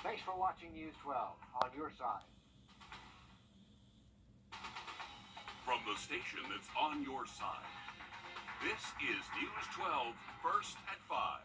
Thanks for watching News 12 on your side. From the station that's on your side, this is News 12, first at 5.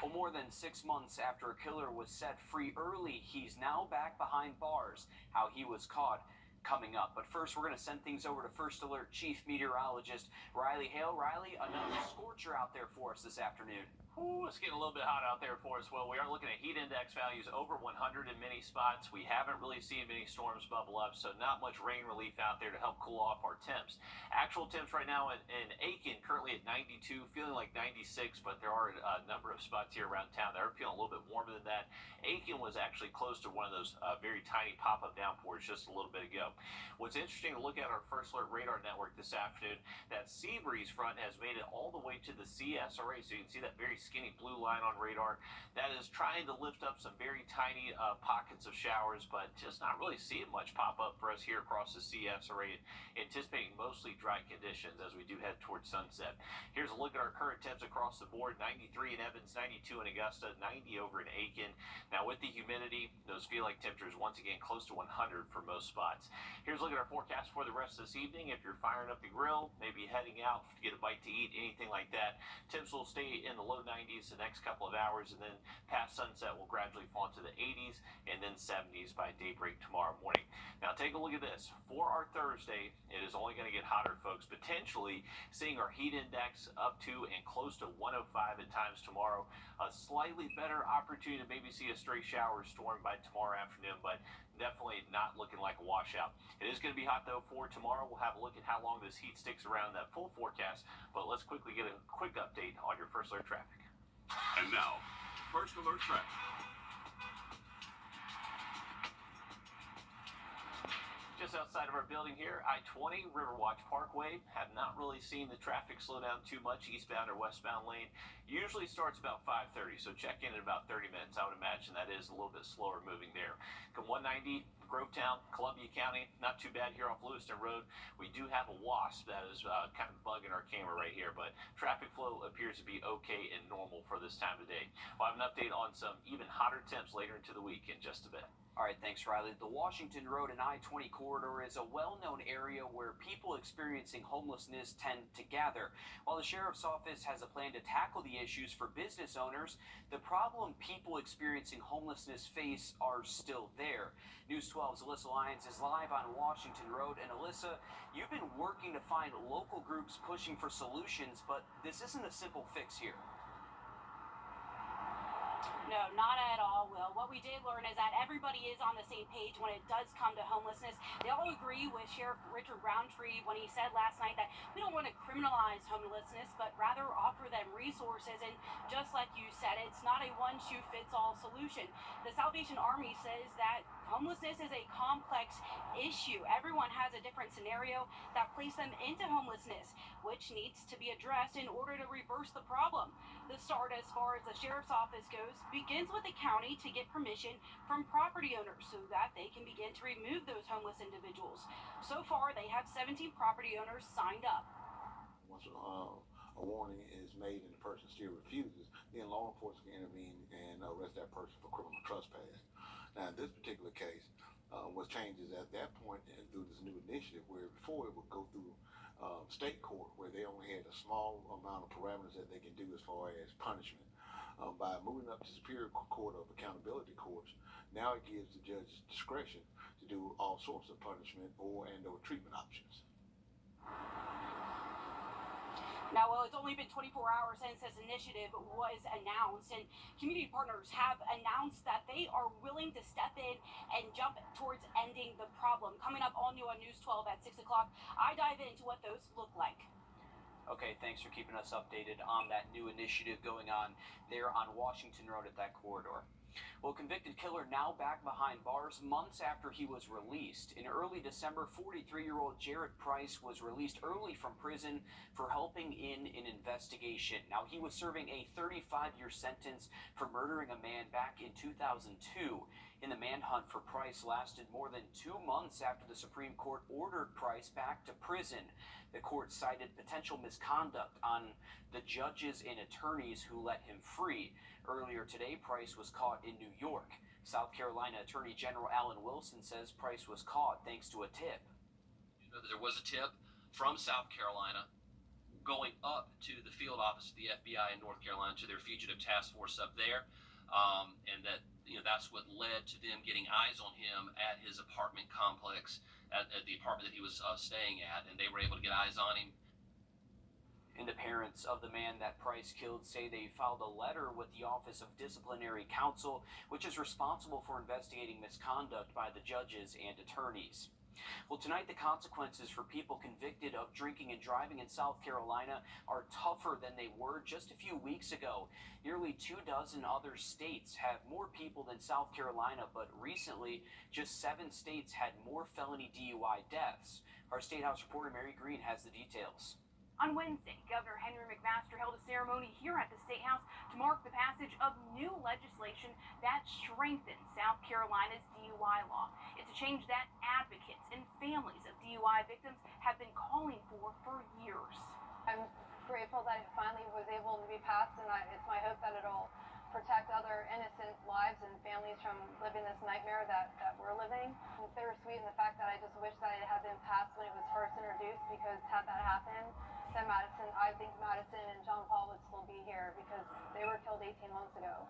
Well, more than 6 months after a killer was set free early, he's now back behind bars. How he was caught coming up. But first, we're going to send things over to First Alert Chief Meteorologist Riley Hale. Riley, another scorcher out there for us this afternoon. Ooh, it's getting a little bit hot out there for us. Well, we are looking at heat index values over 100 in many spots. We haven't really seen many storms bubble up, so not much rain relief out there to help cool off our temps. Actual temps right now in Aiken, currently at 92, feeling like 96, but there are a number of spots here around town that are feeling a little bit warmer than that. Aiken was actually close to one of those very tiny pop-up downpours just a little bit ago. What's interesting to look at our First Alert radar network this afternoon, that sea breeze front has made it all the way to the CSRA, so you can see that very skinny blue line on radar. That is trying to lift up some very tiny pockets of showers, but just not really seeing much pop up for us here across the CSRA. Anticipating mostly dry conditions as we do head towards sunset. Here's a look at our current temps across the board. 93 in Evans, 92 in Augusta, 90 over in Aiken. Now with the humidity, those feel like temperatures once again close to 100 for most spots. Here's a look at our forecast for the rest of this evening. If you're firing up the grill, maybe heading out to get a bite to eat, anything like that, temps will stay in the low 90s the next couple of hours, and then past sunset will gradually fall into the 80s and then 70s by daybreak tomorrow morning. Now take a look at this. For our Thursday, it is only going to get hotter, folks, potentially seeing our heat index up to and close to 105 at times tomorrow. A slightly better opportunity to maybe see a stray shower storm by tomorrow afternoon, but definitely not looking like a washout. It is going to be hot, though, for tomorrow. We'll have a look at how long this heat sticks around that full forecast, but let's quickly get a quick update on your First Alert traffic. And now, First Alert traffic. Just outside of our building here, I-20 Riverwatch Parkway. Have not really seen the traffic slow down too much, eastbound or westbound lane. Usually starts about 5:30, so check in about 30 minutes. I would imagine that is a little bit slower moving there. 190 Grovetown, Columbia County, not too bad here off Lewiston Road. We do have a wasp that is kind of bugging our camera right here, but traffic flow appears to be okay and normal for this time of day. We'll have an update on some even hotter temps later into the week in just a bit. All right, thanks, Riley. The Washington Road and I-20 corridor is a well-known area where people experiencing homelessness tend to gather. While the Sheriff's Office has a plan to tackle the issues for business owners, the problem people experiencing homelessness face are still there. News 12's Alyssa Lyons is live on Washington Road. And Alyssa, you've been working to find local groups pushing for solutions, but this isn't a simple fix here. No, not at all, Will. What we did learn is that everybody is on the same page when it does come to homelessness. They all agree with Sheriff Richard Roundtree when he said last night that we don't want to criminalize homelessness, but rather offer them resources. And just like you said, it's not a one-shoe-fits-all solution. The Salvation Army says that homelessness is a complex issue. Everyone has a different scenario that placed them into homelessness, which needs to be addressed in order to reverse the problem. The start, as far as the Sheriff's Office goes, begins with the county to get permission from property owners so that they can begin to remove those homeless individuals. So far, they have 17 property owners signed up. Once a warning is made and the person still refuses, then law enforcement can intervene and arrest that person for criminal trespass. Now, in this particular case, what changes at that point and through this new initiative, where before it would go through state court, where they only had a small amount of parameters that they can do as far as punishment. By moving up to Superior Court of Accountability Courts, now it gives the judge discretion to do all sorts of punishment or treatment options. Now, well, it's only been 24 hours since this initiative was announced, and community partners have announced that they are willing to step in and jump towards ending the problem. Coming up all new on News 12 at 6 o'clock, I dive into what those look like. Okay, thanks for keeping us updated on that new initiative going on there on Washington Road at that corridor. Well, convicted killer now back behind bars months after he was released. In early December, 43-year-old Jared Price was released early from prison for helping in an investigation. Now, he was serving a 35-year sentence for murdering a man back in 2002. And the manhunt for Price lasted more than 2 months after the Supreme Court ordered Price back to prison. The court cited potential misconduct on the judges and attorneys who let him free. Earlier today, Price was caught in New York. South Carolina Attorney General Alan Wilson says Price was caught thanks to a tip. There was a tip from South Carolina going up to the field office of the FBI in North Carolina, to their fugitive task force up there, and that that's what led to them getting eyes on him at his apartment complex, at the apartment that he was staying at, and they were able to get eyes on him. And the parents of the man that Price killed say they filed a letter with the Office of Disciplinary Counsel, which is responsible for investigating misconduct by the judges and attorneys. Well, tonight the consequences for people convicted of drinking and driving in South Carolina are tougher than they were just a few weeks ago. Nearly 24 other states have more people than South Carolina, but recently just 7 states had more felony DUI deaths. Our State House reporter Mary Green has the details. On Wednesday, Governor Henry McMaster held a ceremony here at the State House to mark the passage of new legislation that strengthens South Carolina's DUI law. It's a change that advocates and families of DUI victims have been calling for years. I'm grateful that it finally was able to be passed, and it's my hope that it'll protect other innocent lives and families from living this nightmare that we're living. It's bittersweet in the fact that I just wish that it had been passed when it was first introduced, because had that happened, then I think Madison and John Paul would still be here, because they were killed 18 months ago.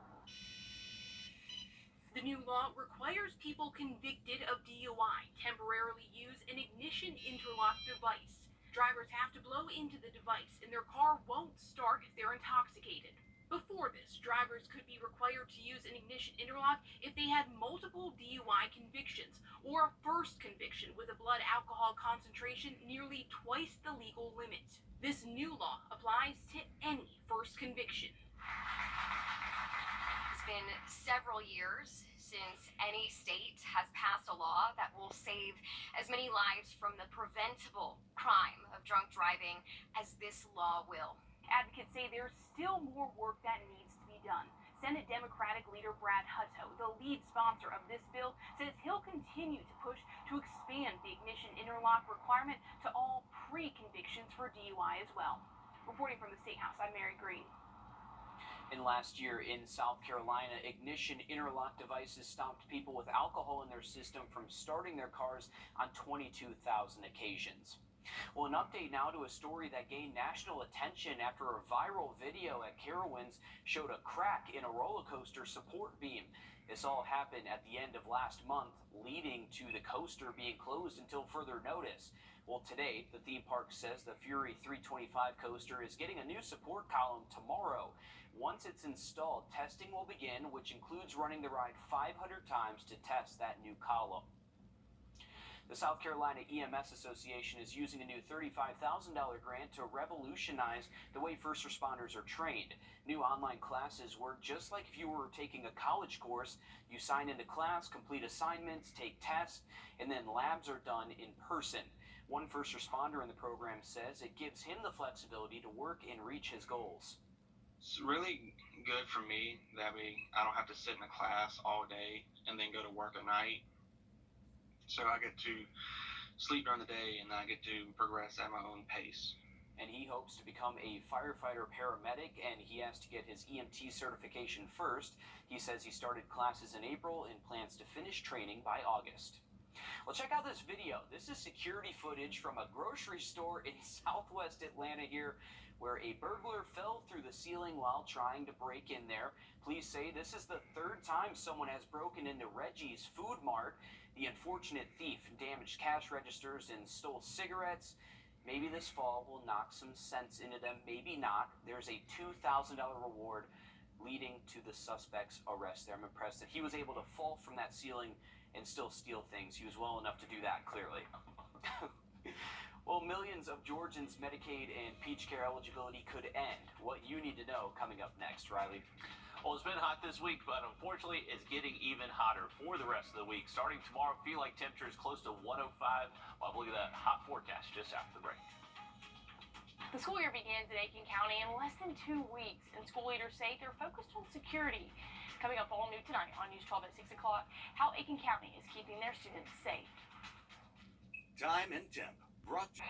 The new law requires people convicted of DUI temporarily use an ignition interlock device. Drivers have to blow into the device and their car won't start if they're intoxicated. Before this, drivers could be required to use an ignition interlock if they had multiple DUI convictions or a first conviction with a blood alcohol concentration nearly twice the legal limit. This new law applies to any first conviction. It's been several years since any state has passed a law that will save as many lives from the preventable crime of drunk driving as this law will. Advocates say there's still more work that needs to be done. Senate Democratic leader Brad Hutto, the lead sponsor of this bill, says he'll continue to push to expand the ignition interlock requirement to all pre-convictions for DUI as well. Reporting from the State House, I'm Mary Green. And last year in South Carolina, ignition interlock devices stopped people with alcohol in their system from starting their cars on 22,000 occasions. Well, an update now to a story that gained national attention after a viral video at Carowinds showed a crack in a roller coaster support beam. This all happened at the end of last month, leading to the coaster being closed until further notice. Well, today, the theme park says the Fury 325 coaster is getting a new support column tomorrow. Once it's installed, testing will begin, which includes running the ride 500 times to test that new column. The South Carolina EMS Association is using a new $35,000 grant to revolutionize the way first responders are trained. New online classes work just like if you were taking a college course. You sign into class, complete assignments, take tests, and then labs are done in person. One first responder in the program says it gives him the flexibility to work and reach his goals. It's really good for me. That way I don't have to sit in a class all day and then go to work at night. So I get to sleep during the day and I get to progress at my own pace. And he hopes to become a firefighter paramedic, and he has to get his EMT certification first. He says he started classes in April and plans to finish training by August. Well, check out this video. This is security footage from a grocery store in southwest Atlanta here, where a burglar fell through the ceiling while trying to break in there. Police say this is the 3rd time someone has broken into Reggie's Food Mart. The unfortunate thief damaged cash registers and stole cigarettes. Maybe this fall will knock some sense into them, maybe not. There's a $2,000 reward leading to the suspect's arrest there. I'm impressed that he was able to fall from that ceiling and still steal things. He was well enough to do that, clearly. Well, millions of Georgians' Medicaid and Peach Care eligibility could end. What you need to know coming up next, Riley. Well, it's been hot this week, but unfortunately, it's getting even hotter for the rest of the week. Starting tomorrow, feel like temperatures close to 105. We'll look at that hot forecast just after the break. The school year begins in Aiken County in less than 2 weeks, and school leaders say they're focused on security. Coming up all new tonight on News 12 at 6 o'clock, how Aiken County is keeping their students safe. Time and temp brought to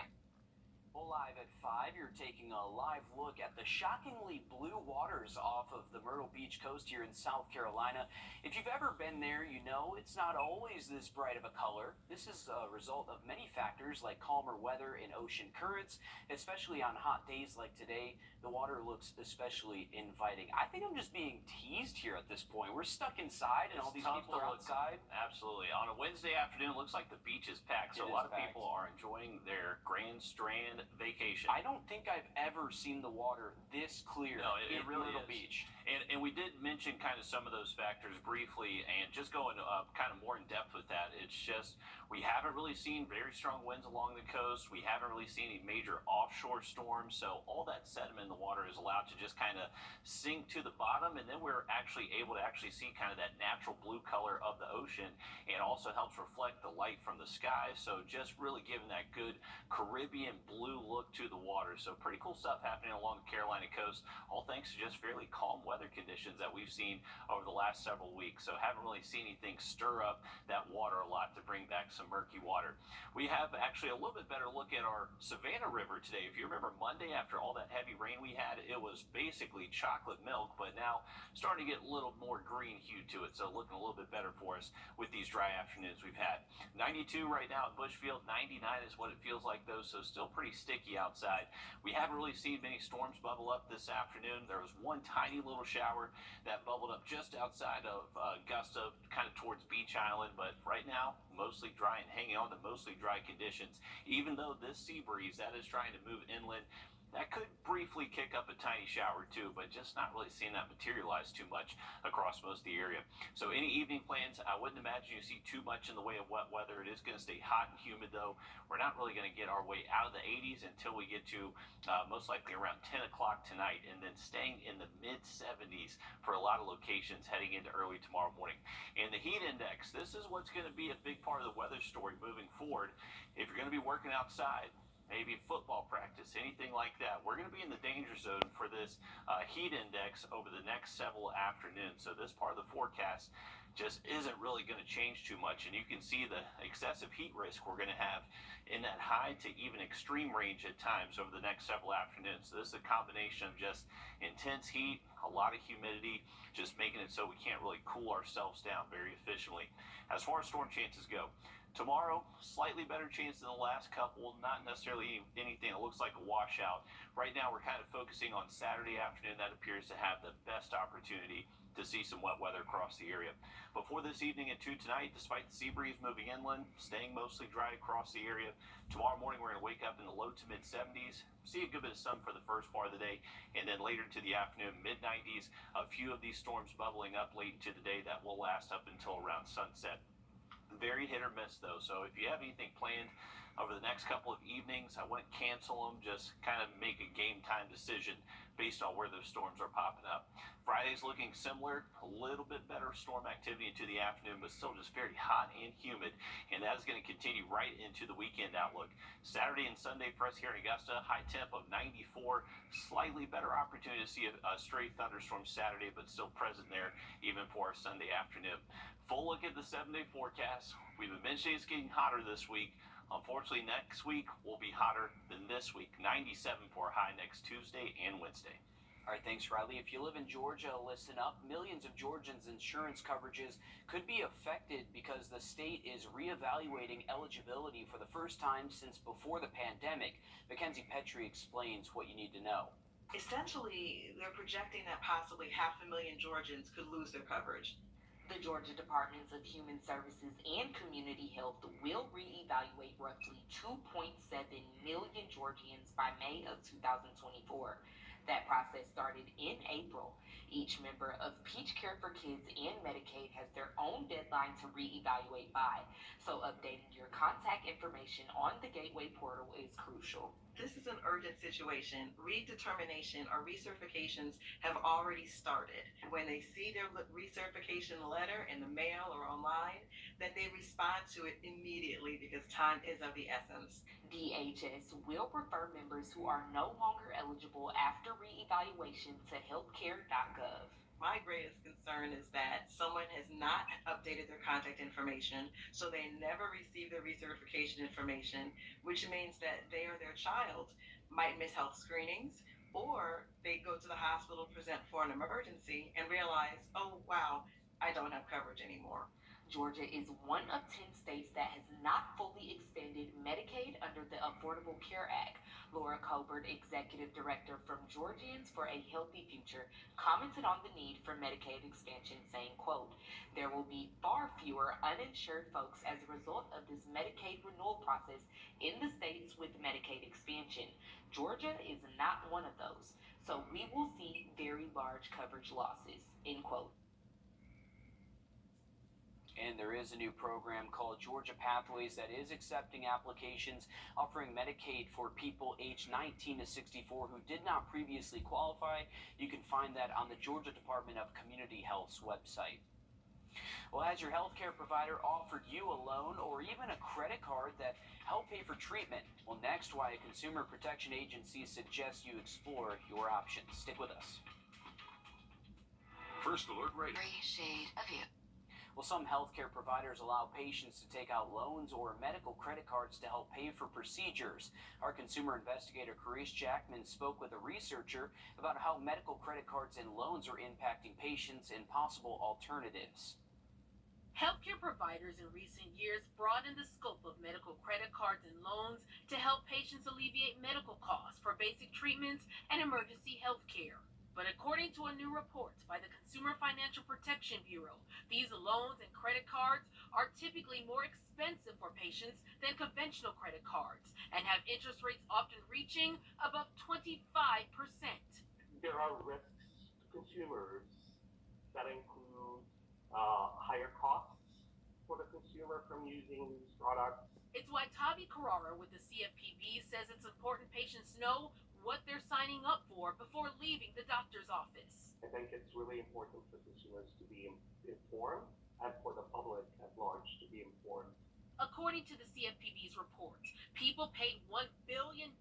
Well, live at 5, you're taking a live look at the shockingly blue waters off of the Myrtle Beach coast here in South Carolina. If you've ever been there, you know it's not always this bright of a color. This is a result of many factors like calmer weather and ocean currents, especially on hot days like today. The water looks especially inviting. I think I'm just being teased here at this point. We're stuck inside and all these people are outside. Absolutely. On a Wednesday afternoon, it looks like the beach is packed. So a lot of people are enjoying their Grand Strand vacation. I don't think I've ever seen the water this clear it in really Myrtle is. Beach. And we did mention kind of some of those factors briefly, and just going kind of more in depth with that, it's just we haven't really seen very strong winds along the coast. We haven't really seen any major offshore storms. So all that sediment in the water is allowed to just kind of sink to the bottom, and then we're actually able to see kind of that natural blue color of the ocean, and also helps reflect the light from the sky. So just really giving that good Caribbean blue look to the water. So pretty cool stuff happening along the Carolina coast, all thanks to just fairly calm weather conditions that we've seen over the last several weeks. So haven't really seen anything stir up that water a lot to bring back some murky water. We have actually a little bit better look at our Savannah River today. If you remember Monday, after all that heavy rain we had, it was basically chocolate milk, but now starting to get a little more green hue to it. So looking a little bit better for us with these dry afternoons we've had. 92 right now at Bushfield, 99 is what it feels like though, so still pretty sticky outside. We haven't really seen many storms bubble up this afternoon. There was one tiny little shower that bubbled up just outside of Augusta, kind of towards Beach Island, but right now mostly dry and hanging on to mostly dry conditions. Even though this sea breeze that is trying to move inland, that could briefly kick up a tiny shower too, but just not really seeing that materialize too much across most of the area. So any evening plans, I wouldn't imagine you see too much in the way of wet weather. It is going to stay hot and humid though. We're not really going to get our way out of the 80s until we get to most likely around 10 o'clock tonight, and then staying in the mid 70s for a lot of locations heading into early tomorrow morning. And the heat index, this is what's going to be a big part of the weather story moving forward. If you're going to be working outside, maybe football practice, anything like that, we're going to be in the danger zone for this heat index over the next several afternoons. So this part of the forecast just isn't really going to change too much, and you can see the excessive heat risk we're going to have in that high to even extreme range at times over the next several afternoons. So this is a combination of just intense heat, a lot of humidity, just making it so we can't really cool ourselves down very efficiently. As far as storm chances go, tomorrow, slightly better chance than the last couple, not necessarily anything that looks like a washout. Right now, we're kind of focusing on Saturday afternoon. That appears to have the best opportunity to see some wet weather across the area. Before this evening and 2 tonight, despite the sea breeze moving inland, staying mostly dry across the area. Tomorrow morning, we're going to wake up in the low to mid 70s, see a good bit of sun for the first part of the day, and then later into the afternoon, mid 90s, a few of these storms bubbling up late into the day that will last up until around sunset. Very hit or miss though, so if you have anything planned over the next couple of evenings, I wouldn't cancel them, just kind of make a game time decision based on where those storms are popping up. Friday's looking similar, a little bit better storm activity into the afternoon, but still just very hot and humid, and that is going to continue right into the weekend outlook. Saturday and Sunday for us here in Augusta, high temp of 94, slightly better opportunity to see a stray thunderstorm Saturday, but still present there even for our Sunday afternoon. Full look at the 7-day forecast. We've been mentioning it's getting hotter this week. Unfortunately, next week will be hotter than this week. 97 for a high next Tuesday and Wednesday. All right, thanks, Riley. If you live in Georgia, listen up. Millions of Georgians' insurance coverages could be affected because the state is reevaluating eligibility for the first time since before the pandemic. Mackenzie Petrie explains what you need to know. Essentially, they're projecting that possibly 500,000 Georgians could lose their coverage. The Georgia Departments of Human Services and Community Health will reevaluate roughly 2.7 million Georgians by May of 2024. That process started in April. Each member of Peach Care for Kids and Medicaid has their own deadline to reevaluate by, so updating your contact information on the Gateway portal is crucial. This is an urgent situation. Redetermination or recertifications have already started. When they see their recertification letter in the mail or online, then they respond to it immediately because time is of the essence. DHS will refer members who are no longer eligible after reevaluation to healthcare.gov. My greatest concern is that someone has not updated their contact information, so they never receive their recertification information, which means that they or their child might miss health screenings, or they go to the hospital to present for an emergency and realize, oh, wow, I don't have coverage anymore. Georgia is one of 10 states that has not fully expanded Medicaid under the Affordable Care Act. Laura Colbert, Executive Director from Georgians for a Healthy Future, commented on the need for Medicaid expansion, saying, quote, "There will be far fewer uninsured folks as a result of this Medicaid renewal process in the states with Medicaid expansion. Georgia is not one of those, so we will see very large coverage losses," end quote. And there is a new program called Georgia Pathways that is accepting applications offering Medicaid for people aged 19 to 64 who did not previously qualify. You can find that on the Georgia Department of Community Health's website. Well, has your healthcare provider offered you a loan or even a credit card that help pay for treatment? Well, next, why a consumer protection agency suggests you explore your options. Stick with us. First Alert Radio. Shade of you. Well, some healthcare providers allow patients to take out loans or medical credit cards to help pay for procedures. Our consumer investigator, Carice Jackman, spoke with a researcher about how medical credit cards and loans are impacting patients and possible alternatives. Healthcare providers in recent years broadened the scope of medical credit cards and loans to help patients alleviate medical costs for basic treatments and emergency health care. But according to a new report by the Consumer Financial Protection Bureau, these loans and credit cards are typically more expensive for patients than conventional credit cards and have interest rates often reaching above 25%. There are risks to consumers that include higher costs for the consumer from using these products. It's why Tavi Carrara with the CFPB says it's important patients know what they're signing up for before leaving the doctor's office. I think it's really important for consumers to be informed and for the public at large to be informed. According to the CFPB's report, people paid $1 billion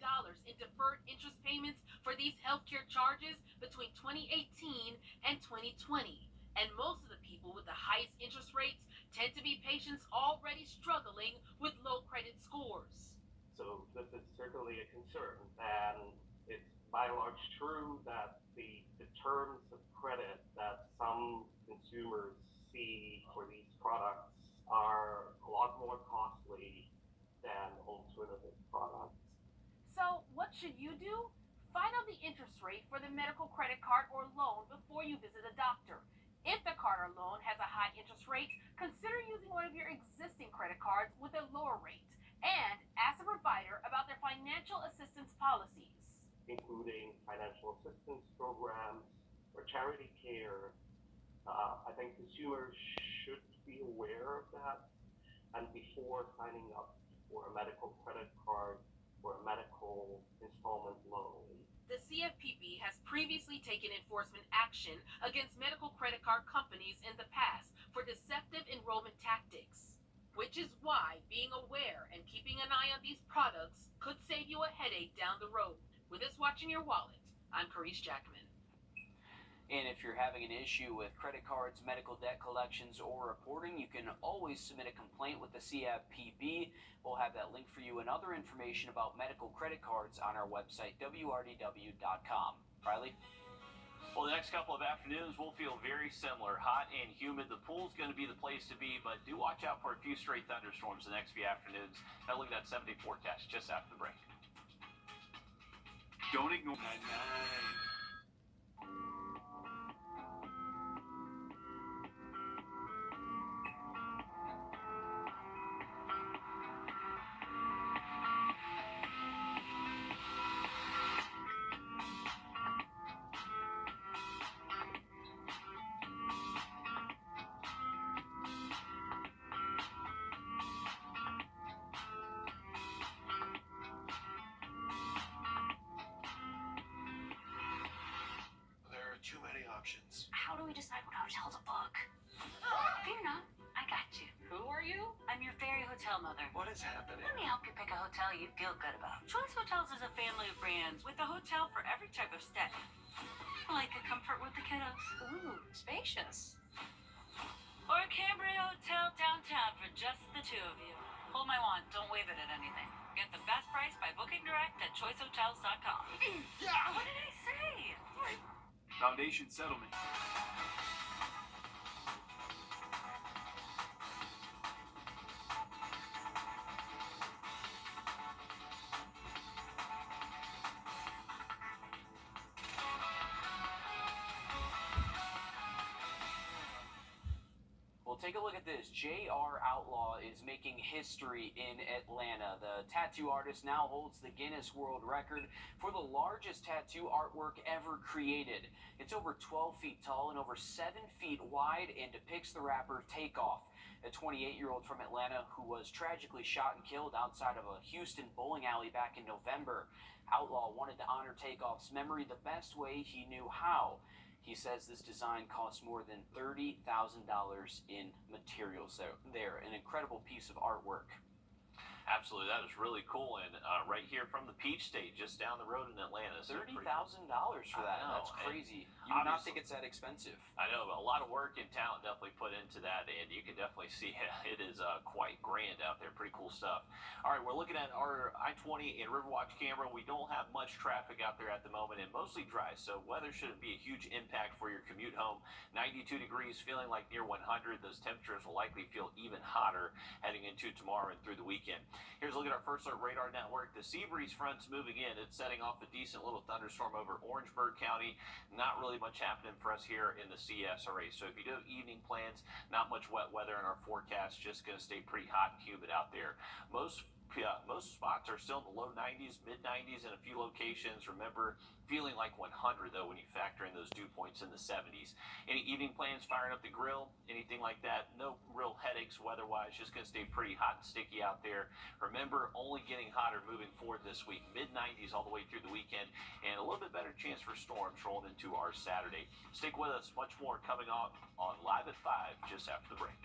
in deferred interest payments for these healthcare charges between 2018 and 2020. And most of the people with the highest interest rates tend to be patients already struggling with low credit scores. So this is certainly a concern, and it's by and large true that the terms of credit that some consumers see for these products are a lot more costly than alternative products. So what should you do? Find out the interest rate for the medical credit card or loan before you visit a doctor. If the card or loan has a high interest rate, consider using one of your existing credit cards with a lower rate. And ask the provider about their financial assistance policies, including financial assistance programs or charity care. I think consumers should be aware of that, and before signing up for a medical credit card or a medical installment loan. The CFPB has previously taken enforcement action against medical credit card companies in the past for deceptive enrollment tactics, which is why being aware and keeping an eye on these products could save you a headache down the road. With this watching your wallet, I'm Carice Jackman. And if you're having an issue with credit cards, medical debt collections, or reporting, you can always submit a complaint with the CFPB. We'll have that link for you and other information about medical credit cards on our website, wrdw.com. Riley? Well, the next couple of afternoons will feel very similar. Hot and humid. The pool's going to be the place to be, but do watch out for a few stray thunderstorms the next few afternoons. Now look at that 7-day forecast just after the break. Don't ignore 99. many options. How do we decide what hotel to book? Fear not, I got you. Who are you? I'm your fairy hotel mother. What is happening? Let me help you pick a hotel you feel good about. Choice Hotels is a family of brands with a hotel for every type of stay. Like a comfort with the kiddos. Ooh, spacious. Or a Cambria hotel downtown for just the two of you. Hold my wand, don't wave it at anything. Get the best price by booking direct at choicehotels.com. What did I say? Foundation settlement. Well, take a look at this. J.R. Outlaw is making history in Atlanta. The tattoo artist now holds the Guinness World Record for the largest tattoo artwork ever created. It's over 12 feet tall and over 7 feet wide and depicts the rapper Takeoff, a 28-year-old from Atlanta who was tragically shot and killed outside of a Houston bowling alley back in November. Outlaw wanted to honor Takeoff's memory the best way he knew how. He says this design cost more than $30,000 in materials there. An incredible piece of artwork. Absolutely, that is really cool, and right here from the Peach State, just down the road in Atlanta. So $30,000 for that. I know, That's crazy. and You would not obviously- think it's that expensive. I know, but a lot of work and talent definitely put into that, and you can definitely see it is quite grand out there. Pretty cool stuff. All right, we're looking at our I-20 and Riverwatch camera. We don't have much traffic out there at the moment, and mostly dry, so weather shouldn't be a huge impact for your commute home. 92 degrees, feeling like near 100. Those temperatures will likely feel even hotter heading into tomorrow and through the weekend. Here's a look at our first alert radar network. The sea breeze front's moving in. It's setting off a decent little thunderstorm over Orangeburg County. Not really much happening for us here in the CSRA. So if you do have evening plans, not much wet weather in our forecast. Just going to stay pretty hot and humid out there. Most spots are still in the low 90s, mid 90s in a few locations. Remember, feeling like 100 though when you factor in those dew points in the 70s. Any evening plans, firing up the grill, anything like that? No real headaches weather-wise. Just going to stay pretty hot and sticky out there. Remember, only getting hotter moving forward this week. Mid 90s all the way through the weekend, and a little bit better chance for storms rolling into our Saturday. Stick with us. Much more coming on Live at 5 just after the break.